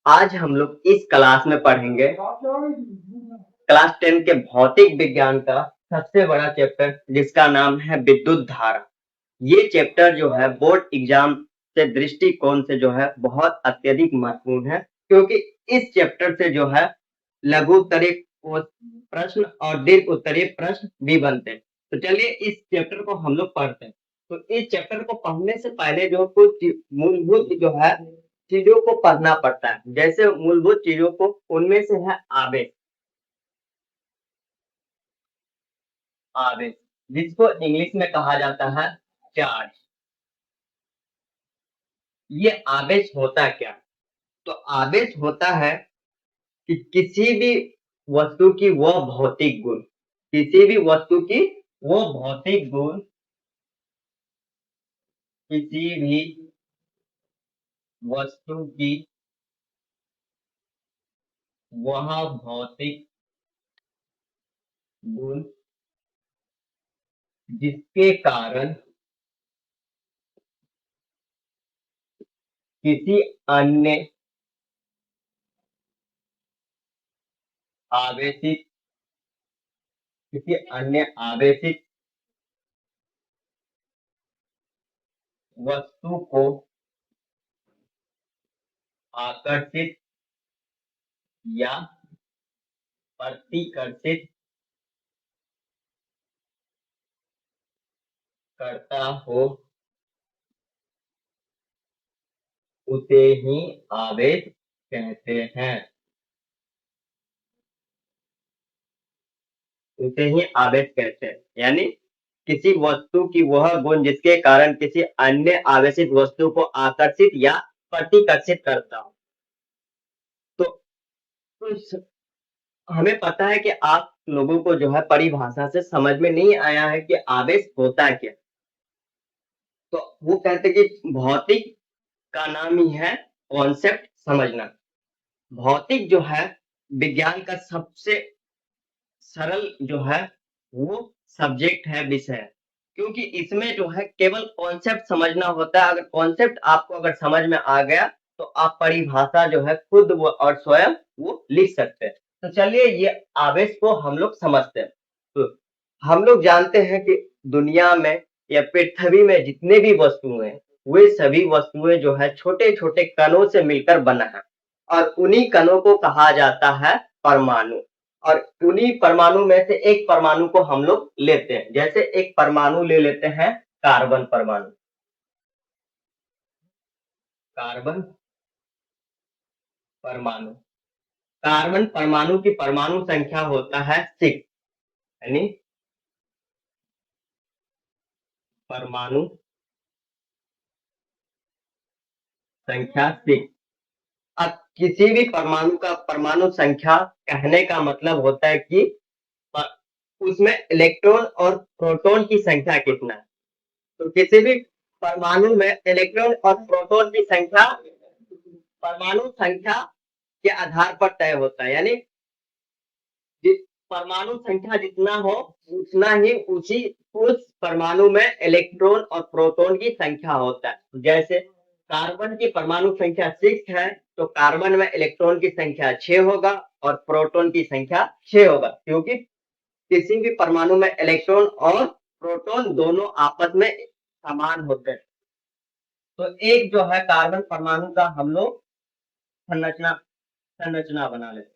आज हम लोग इस क्लास में पढ़ेंगे क्लास 10 के भौतिक विज्ञान का सबसे बड़ा चैप्टर जिसका नाम है विद्युत धारा। ये चैप्टर जो है बोर्ड एग्जाम से दृष्टिकोण से जो है बहुत अत्यधिक महत्वपूर्ण है, क्योंकि इस चैप्टर से जो है लघु उत्तरीय प्रश्न और दीर्घ उत्तरीय प्रश्न भी बनते हैं। तो चलिए इस चैप्टर को हम लोग पढ़ते हैं। तो इस चैप्टर को पढ़ने से पहले जो कुछ मूलभूत जो है चीजों को पढ़ना पड़ता है। जैसे मूलभूत चीजों को, उनमें से है आवेश। आवेश जिसको इंग्लिश में कहा जाता है चार्ज। ये आवेश होता क्या? तो आवेश होता है कि किसी भी वस्तु की वह भौतिक गुण, किसी भी वस्तु की वो भौतिक गुण, किसी भी वस्तु की वह भौतिक गुण जिसके कारण किसी अन्य आवेशित किसी अन्य आवेशित वस्तु को आकर्षित या प्रतिकर्षित करता हो, उसे ही आवेश कहते हैं। उसे ही आवेश कहते हैं, यानी किसी वस्तु की वह गुण जिसके कारण किसी अन्य आवेशित वस्तु को आकर्षित या प्रतिकर्षित करता हो। तो हमें पता है कि आप लोगों को जो है परिभाषा से समझ में नहीं आया है कि आवेश होता क्या। तो वो कहते हैं कि भौतिक का नाम ही है कॉन्सेप्ट समझना। भौतिक जो है विज्ञान का सबसे सरल जो है वो सब्जेक्ट है, विषय है, क्योंकि इसमें जो है केवल कॉन्सेप्ट समझना होता है। अगर कॉन्सेप्ट आपको अगर समझ में आ गया तो आप परिभाषा जो है खुद वो और स्वयं वो लिख सकते हैं। तो चलिए ये आवेश को हम लोग समझते हैं। तो हम लोग जानते हैं कि दुनिया में या पृथ्वी में जितने भी वस्तुएं हैं, वे सभी वस्तुएं जो है छोटे छोटे कणों से मिलकर बना है, और उन्हीं कणों को कहा जाता है परमाणु। और उन्हीं परमाणु में से एक परमाणु को हम लोग लेते हैं। जैसे एक परमाणु ले लेते हैं कार्बन परमाणु। कार्बन परमाणु कार्बन परमाणु की परमाणु संख्या होता है 6, यानी परमाणु संख्या 6। अब किसी भी परमाणु का परमाणु संख्या कहने का मतलब होता है कि उसमें इलेक्ट्रॉन और प्रोटॉन की संख्या कितना है। तो किसी भी परमाणु में इलेक्ट्रॉन और प्रोटॉन की संख्या परमाणु संख्या के आधार पर तय होता है, यानी परमाणु संख्या जितना हो उतना ही उस परमाणु में इलेक्ट्रॉन और प्रोटॉन की संख्या होता है। जैसे कार्बन की परमाणु संख्या 6 है, तो कार्बन में इलेक्ट्रॉन की संख्या 6 होगा और प्रोटॉन की संख्या 6 होगा, क्योंकि किसी भी परमाणु में इलेक्ट्रॉन और प्रोटॉन दोनों आपस में समान होते हैं। तो एक जो है कार्बन परमाणु का हम लोग संरचना संरचना बना लेते हैं।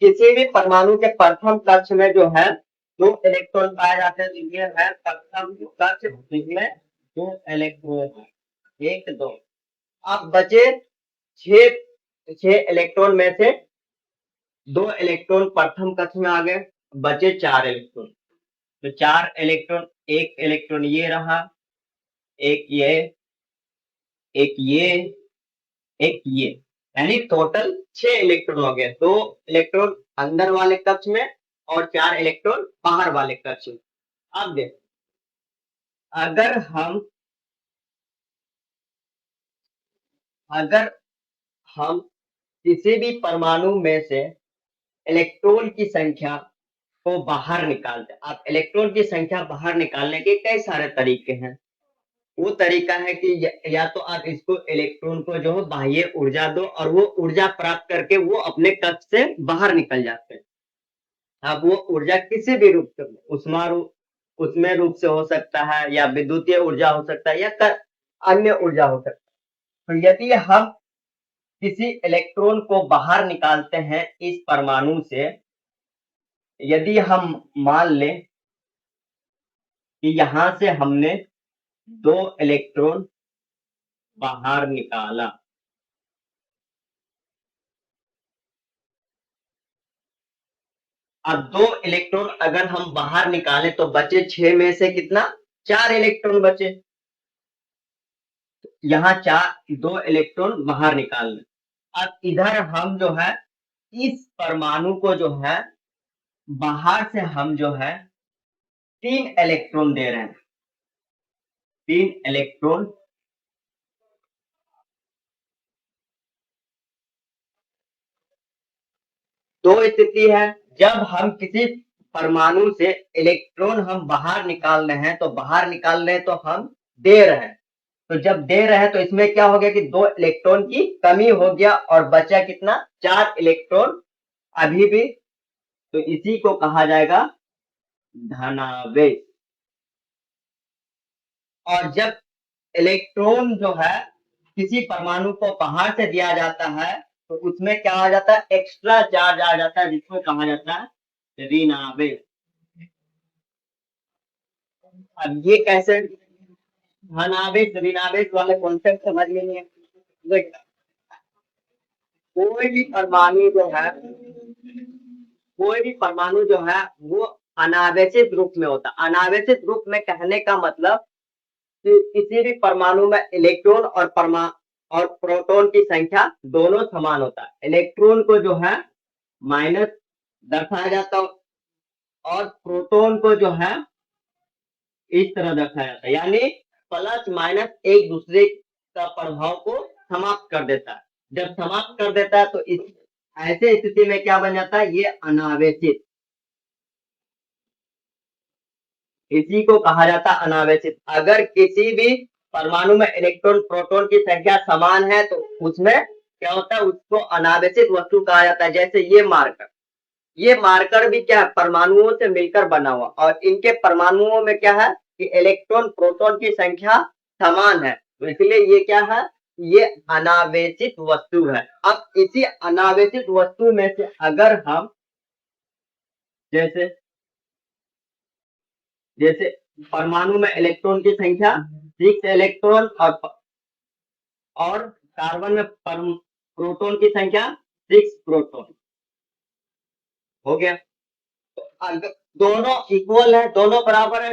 किसी भी परमाणु के प्रथम कक्ष में जो है 2 इलेक्ट्रॉन पाए जाते हैं। ये है प्रथम कक्ष, जिसमें 2 इलेक्ट्रॉन, 1 2। अब बचे 6 इलेक्ट्रॉन में से 2 इलेक्ट्रॉन प्रथम कक्ष में आ गए, बचे 4 इलेक्ट्रॉन। तो 4 इलेक्ट्रॉन, एक इलेक्ट्रॉन ये रहा, एक ये, एक ये, एक ये, यानी टोटल 6 इलेक्ट्रॉन हो गए। 2 इलेक्ट्रॉन अंदर वाले कक्ष में और 4 इलेक्ट्रॉन बाहर वाले कक्ष में। अब देखो, अगर हम किसी भी परमाणु में से इलेक्ट्रॉन की संख्या को बाहर निकालते हैं। अब इलेक्ट्रॉन की संख्या बाहर निकालने के कई सारे तरीके हैं। वो तरीका है कि या तो आप इसको इलेक्ट्रॉन को जो है बाह्य ऊर्जा दो और वो ऊर्जा प्राप्त करके वो अपने कक्ष से बाहर निकल जाते हैं। अब वो ऊर्जा किसी भी रूप से उष्मा रूप उसमें रूप से हो सकता है या विद्युतीय ऊर्जा हो सकता है या अन्य ऊर्जा हो सकता है। तो यदि हम किसी इलेक्ट्रॉन को बाहर निकालते हैं इस परमाणु से, यदि हम मान लें कि यहां से हमने 2 इलेक्ट्रॉन बाहर निकाला, अब 2 इलेक्ट्रॉन अगर हम बाहर निकालें तो बचे 6 में से कितना 4 इलेक्ट्रॉन बचे। यहाँ 2 इलेक्ट्रॉन बाहर निकालने। अब इधर हम जो है इस परमाणु को जो है बाहर से हम जो है 3 इलेक्ट्रॉन दे रहे हैं। 3 इलेक्ट्रॉन दो स्थिति है, जब हम किसी परमाणु से इलेक्ट्रॉन हम बाहर निकाल रहे हैं तो बाहर निकाल रहे हैं तो हम दे रहे हैं। तो जब दे रहे हैं तो इसमें क्या हो गया कि 2 इलेक्ट्रॉन की कमी हो गया और बचा कितना 4 इलेक्ट्रॉन अभी भी। तो इसी को कहा जाएगा धनावेश। और जब इलेक्ट्रॉन जो है किसी परमाणु को बाहर से दिया जाता है तो उसमें क्या आ जाता है एक्स्ट्रा चार्ज आ जाता है जिसको कहा जाता है ऋणावेश। अब ये कैसे धनावेश ऋणावेश वाले कॉन्सेप्ट समझ में नहीं है। देख, कोई भी परमाणु जो है कोई भी परमाणु जो है वो अनावेशित रूप में होता है। अनावेशित रूप में कहने का मतलब कि किसी भी परमाणु में इलेक्ट्रॉन और प्रोटॉन की संख्या दोनों समान होता है। इलेक्ट्रॉन को जो है माइनस दर्शाया जाता है और प्रोटॉन को जो है इस तरह दर्शाया जाता है, यानी प्लस माइनस एक दूसरे का प्रभाव को समाप्त कर देता है। जब समाप्त कर देता है तो इस ऐसे स्थिति में क्या बन जाता है ये अनावेशित। इसी को कहा जाता है अनावेशित। अगर किसी भी परमाणु में इलेक्ट्रॉन प्रोटॉन की संख्या समान है तो उसमें क्या होता है उसको अनावेशित वस्तु कहा जाता है। जैसे ये मार्कर भी क्या है परमाणुओं से मिलकर बना हुआ और इनके परमाणुओं में क्या है कि इलेक्ट्रॉन प्रोटॉन की संख्या समान है, तो इसलिए ये क्या है ये अनावेशित वस्तु है। अब इसी अनावेशित वस्तु में से अगर हम जैसे जैसे परमाणु में इलेक्ट्रॉन की संख्या 6 इलेक्ट्रॉन और कार्बन में प्रोटॉन की संख्या 6 प्रोटॉन हो गया। तो अगर दोनों इक्वल है दोनों बराबर है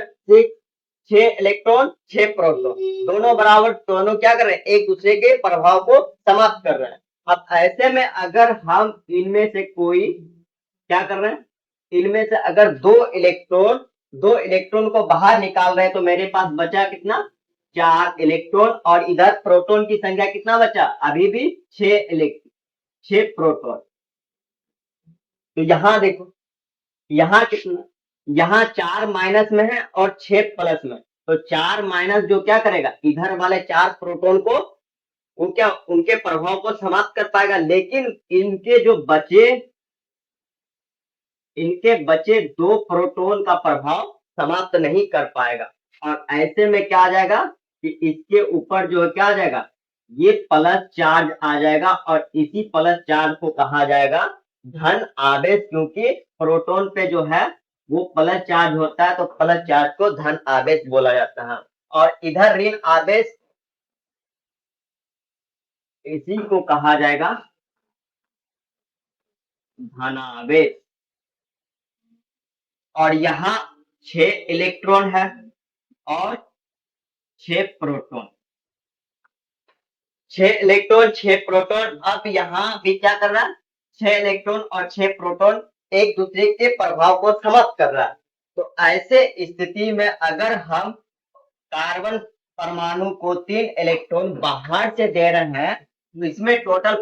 6 इलेक्ट्रॉन 6 प्रोटॉन दोनों बराबर, दोनों क्या कर रहे हैं एक दूसरे के प्रभाव को समाप्त कर रहे हैं। अब ऐसे में अगर हम इनमें से कोई क्या कर रहे हैं इनमें से अगर दो इलेक्ट्रॉन को बाहर निकाल रहे हैं तो मेरे पास बचा कितना 4 इलेक्ट्रॉन और इधर प्रोटॉन की संख्या कितना बचा अभी भी 6 प्रोटॉन। तो यहां देखो यहाँ कितना यहाँ 4 माइनस में है और 6 प्लस में, तो 4 माइनस जो क्या करेगा इधर वाले 4 प्रोटॉन को वो क्या उनके प्रभाव को समाप्त कर पाएगा, लेकिन इनके बचे 2 प्रोटॉन का प्रभाव समाप्त नहीं कर पाएगा। और ऐसे में क्या आ जाएगा कि इसके ऊपर जो है क्या आ जाएगा ये प्लस चार्ज आ जाएगा और इसी प्लस चार्ज को कहा जाएगा धन आवेश, क्योंकि प्रोटॉन पे जो है वो प्लस चार्ज होता है तो प्लस चार्ज को धन आवेश बोला जाता है। और इधर ऋण आवेश इसी को कहा जाएगा धनावेश। और यहाँ 6 इलेक्ट्रॉन है और 6 प्रोटॉन 6 इलेक्ट्रॉन 6 प्रोटॉन। अब यहाँ भी क्या कर रहा है 6 इलेक्ट्रॉन और 6 प्रोटॉन एक दूसरे के प्रभाव को समाप्त कर रहा है। तो ऐसे स्थिति में अगर हम कार्बन परमाणु को 3 इलेक्ट्रॉन बाहर से दे रहे हैं तो इसमें टोटल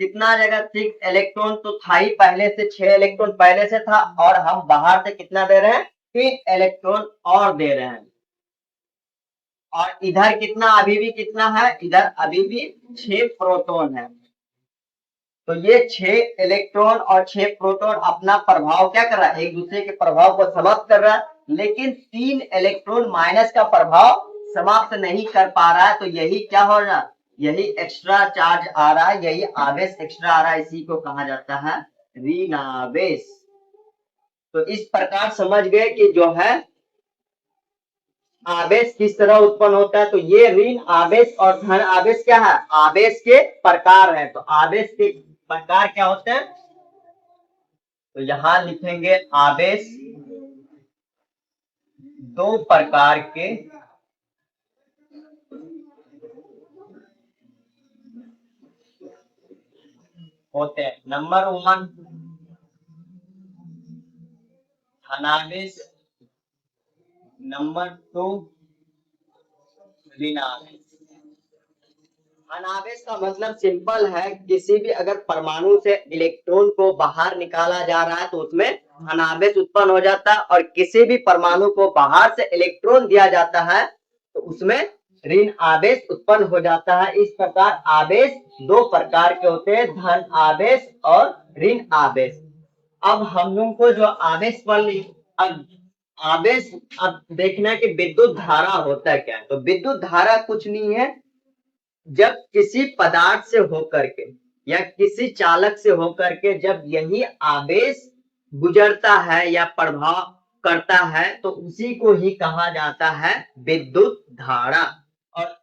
कितना आ जाएगा 6 इलेक्ट्रॉन तो था ही पहले से 6 इलेक्ट्रॉन पहले से था और हम बाहर से कितना दे रहे हैं 3 इलेक्ट्रॉन और दे रहे हैं। और इधर कितना अभी भी कितना है, इधर अभी भी 6 प्रोटॉन है। तो ये 6 इलेक्ट्रॉन और 6 प्रोटॉन अपना प्रभाव क्या कर रहा है, एक दूसरे के प्रभाव को समाप्त कर रहा है, लेकिन 3 इलेक्ट्रॉन माइनस का प्रभाव समाप्त नहीं कर पा रहा है। तो यही क्या हो रहा है, यही एक्स्ट्रा चार्ज आ रहा है, यही आवेश एक्स्ट्रा आ रहा है, इसी को कहा जाता है ऋण आवेश। तो इस प्रकार समझ गए कि जो है आवेश किस तरह उत्पन्न होता है। तो ये ऋण आवेश और धन आवेश क्या है, आवेश के प्रकार है। तो आवेश के प्रकार क्या होते हैं, तो यहां लिखेंगे आवेश दो प्रकार के होते हैं। Number 1 धनावेश, number 2 ऋणावेश। धनावेश का मतलब सिंपल है, किसी भी अगर परमाणु से इलेक्ट्रॉन को बाहर निकाला जा रहा है तो उसमें धनावेश उत्पन्न हो जाता है, और किसी भी परमाणु को बाहर से इलेक्ट्रॉन दिया जाता है तो उसमें ऋण आवेश उत्पन्न हो जाता है। इस प्रकार आवेश दो प्रकार के होते हैं, धन आवेश और ऋण आवेश। अब हम लोग को जो आवेश पढ़ ली, अब आवेश, अब देखना है कि विद्युत धारा होता है क्या है। तो विद्युत धारा कुछ नहीं है, जब किसी पदार्थ से होकर के या किसी चालक से होकर के जब यही आवेश गुजरता है या प्रभाव करता है तो उसी को ही कहा जाता है विद्युत धारा। और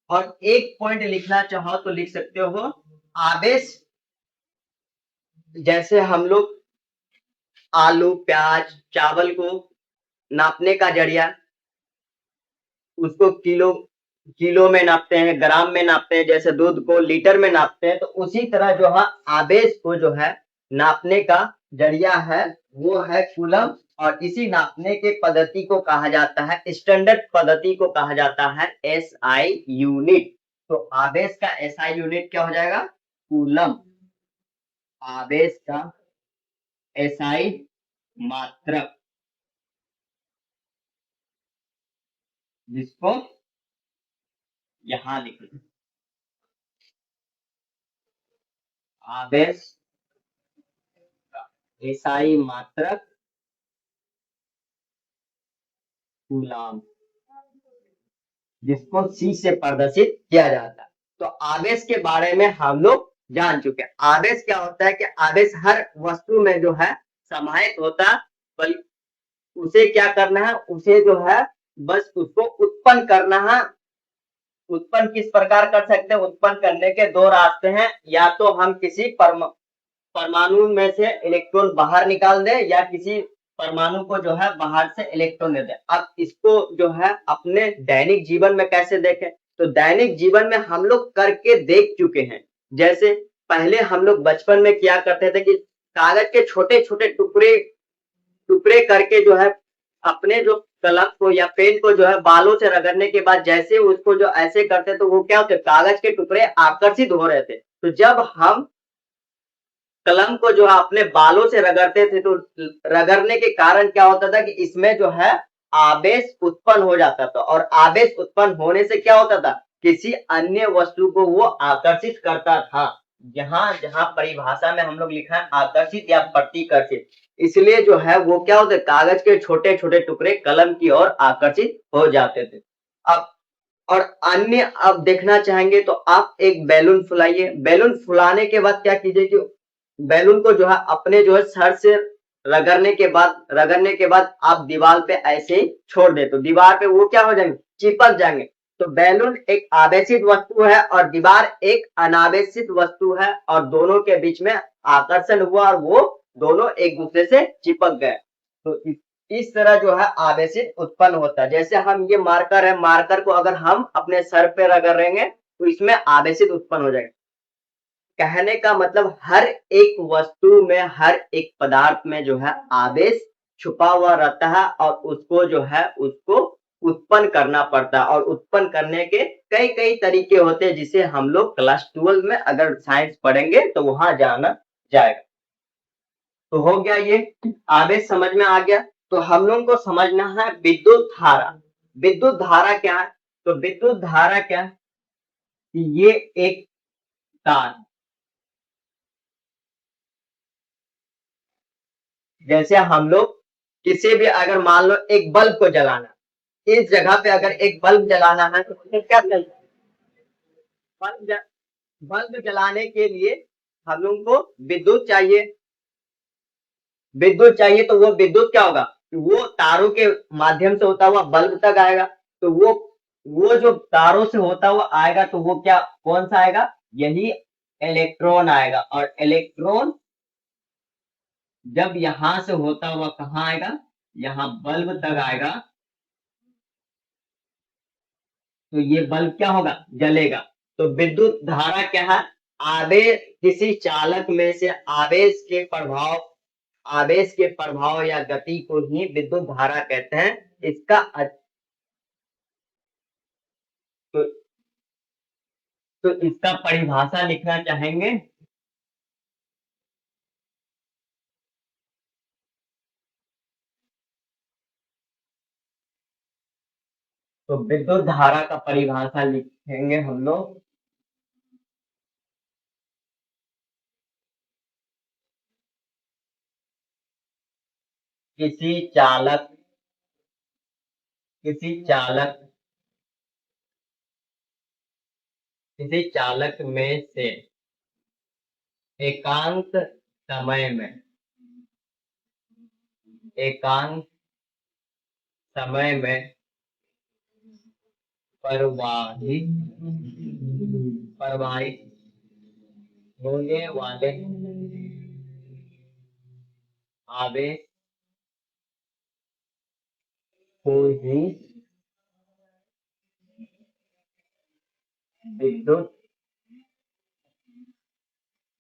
और एक पॉइंट लिखना चाहो तो लिख सकते हो, आवेश जैसे हम लोग आलू प्याज चावल को नापने का जरिया, उसको किलो किलो में नापते हैं, ग्राम में नापते हैं, जैसे दूध को लीटर में नापते हैं, तो उसी तरह जो है आवेश को जो है नापने का जरिया है वो है कूलम। और इसी नापने के पद्धति को कहा जाता है, स्टैंडर्ड पद्धति को कहा जाता है एसआई यूनिट। तो आवेश का एसआई यूनिट क्या हो जाएगा, कूलम। आवेश का एसआई मात्रक, जिसको यहां लिखें, आवेश एसआई मात्रक कूलम, जिसको सी से प्रदर्शित किया जाता है। तो आवेश के बारे में हम लोग जान चुके हैं। आवेश क्या होता है कि आवेश हर वस्तु में जो है समाहित होता है, बल्कि उसे क्या करना है, उसे जो है बस उसको उत्पन्न करना है। उत्पन्न किस प्रकार कर सकते हैं, उत्पन्न करने के दो रास्ते हैं, या तो हम किसी परमाणु में से इलेक्ट्रॉन बाहर निकाल दे या किसी परमाणु को जो है बाहर से इलेक्ट्रॉन दे दे। अब इसको जो है अपने दैनिक जीवन में कैसे देखें, तो दैनिक जीवन में हम लोग करके देख चुके हैं। जैसे पहले हम लोग बचपन में क्या करते थे कि कागज के छोटे छोटे टुकड़े टुकड़े करके जो है अपने जो कलम को या पेन को जो है बालों से रगड़ने के बाद जैसे उसको जो ऐसे करते तो वो क्या होते, कागज के टुकड़े आकर्षित हो रहे थे। तो जब हम कलम को जो है अपने बालों से रगड़ते थे तो रगड़ने के कारण क्या होता था कि इसमें जो है आवेश उत्पन्न हो जाता था, और आवेश उत्पन्न होने से क्या होता था, किसी अन्य वस्तु को वो आकर्षित करता था। जहां जहां परिभाषा में हम लोग लिखा है आकर्षित या प्रतिकर्षित, इसलिए जो है वो क्या होते, कागज के छोटे छोटे टुकड़े कलम की ओर आकर्षित हो जाते थे। अब और अन्य अब देखना चाहेंगे तो आप एक बैलून फुलाइए, बैलून फुलाने के बाद क्या कीजिए कि बैलून को जो है अपने जो है सर से रगड़ने के बाद आप दीवार पे ऐसे ही छोड़ दे तो दीवार पे वो क्या हो जाएंगे, चिपक जाएंगे। तो बैलून एक आवेशित वस्तु है और दीवार एक अनावेशित वस्तु है, और दोनों के बीच में आकर्षण हुआ और वो दोनों एक दूसरे से चिपक गए। तो इस तरह जो है आवेशित उत्पन्न होता है। जैसे हम ये मार्कर है, मार्कर को अगर हम अपने सर पे रगड़ेंगे तो इसमें आवेशित उत्पन्न हो जाएगा। कहने का मतलब हर एक वस्तु में, हर एक पदार्थ में जो है आवेश छुपा हुआ रहता है, और उसको जो है उसको उत्पन्न करना पड़ता है। और उत्पन्न करने के कई कई तरीके होते हैं, जिसे हम लोग क्लास 12 में अगर साइंस पढ़ेंगे तो वहां जाना जाएगा। तो हो गया, ये आवेश समझ में आ गया। तो हम लोग को समझना है विद्युत धारा। विद्युत धारा क्या है, तो विद्युत धारा क्या है कि ये एक तार, जैसे हम लोग किसी भी अगर मान लो एक बल्ब को जलाना, इस जगह पे अगर एक बल्ब जलाना है तो फिर क्या चाहिए? बल्ब ज- बल्ब जलाने के लिए हम लोग को विद्युत चाहिए। विद्युत चाहिए तो वो विद्युत क्या होगा, वो तारों के माध्यम से होता हुआ बल्ब तक आएगा। तो वो जो तारों से होता हुआ आएगा तो वो क्या, कौन सा आएगा? यही इलेक्ट्रॉन आएगा। और इलेक्ट्रॉन जब यहां से होता हुआ कहाँ आएगा, यहाँ बल्ब तक आएगा, तो ये बल्ब क्या होगा, जलेगा। तो विद्युत धारा क्या है? आवेश, किसी चालक में से आवेश के प्रभाव या गति को ही विद्युत धारा कहते हैं। इसका तो, तो इसका परिभाषा लिखना चाहेंगे? तो विद्युत धारा का परिभाषा लिखेंगे हम लोग, किसी चालक किसी चालक किसी चालक में से एकांत समय में एकांत समय में प्रवाहित प्रवाहित होने वाले आवेश को ही विद्युत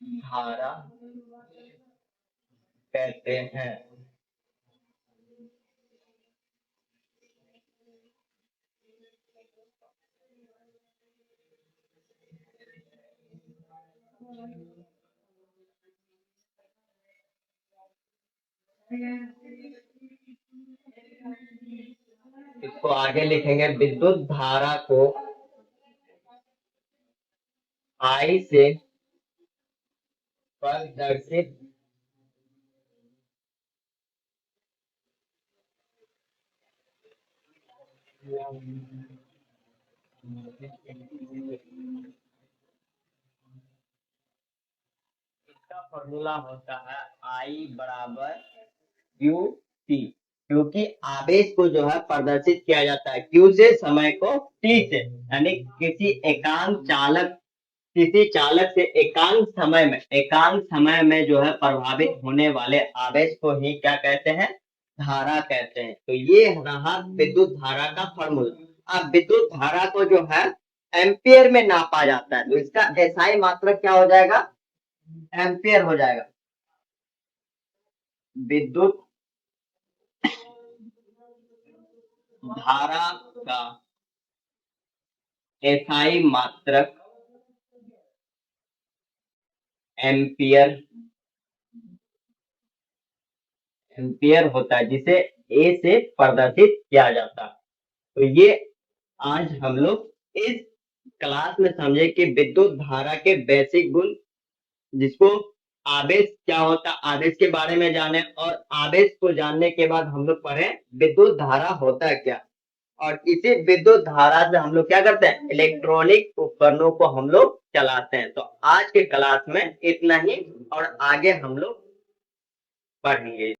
धारा कहते हैं। इसको आगे लिखेंगे, विद्युत धारा को आई से प्रदर्शित इसका फॉर्मूला होता है आई बराबर क्यू टी। क्योंकि आवेश को जो है प्रदर्शित किया जाता है क्यू से, समय को टी से, यानी किसी चालक से एकांक समय में जो है प्रभावित होने वाले आवेश को ही क्या कहते हैं, धारा कहते हैं। तो ये रहा विद्युत धारा का फॉर्मूला। अब विद्युत धारा को जो है एम्पियर में नापा जाता है, तो इसका एसआई मात्रक क्या हो जाएगा, एम्पियर हो जाएगा। विद्युत धारा का एसआई मात्रक एम्पियर एम्पियर होता है, जिसे ए से प्रदर्शित किया जाता है। तो ये आज हम लोग इस क्लास में समझे कि विद्युत धारा के बेसिक गुण, जिसको आवेश क्या होता है आवेश के बारे में जाने, और आवेश को जानने के बाद हम लोग पढ़े विद्युत धारा होता है क्या। और इसी विद्युत धारा से हम लोग क्या करते हैं, इलेक्ट्रॉनिक उपकरणों को हम लोग चलाते हैं। तो आज के क्लास में इतना ही, और आगे हम लोग पढ़ेंगे।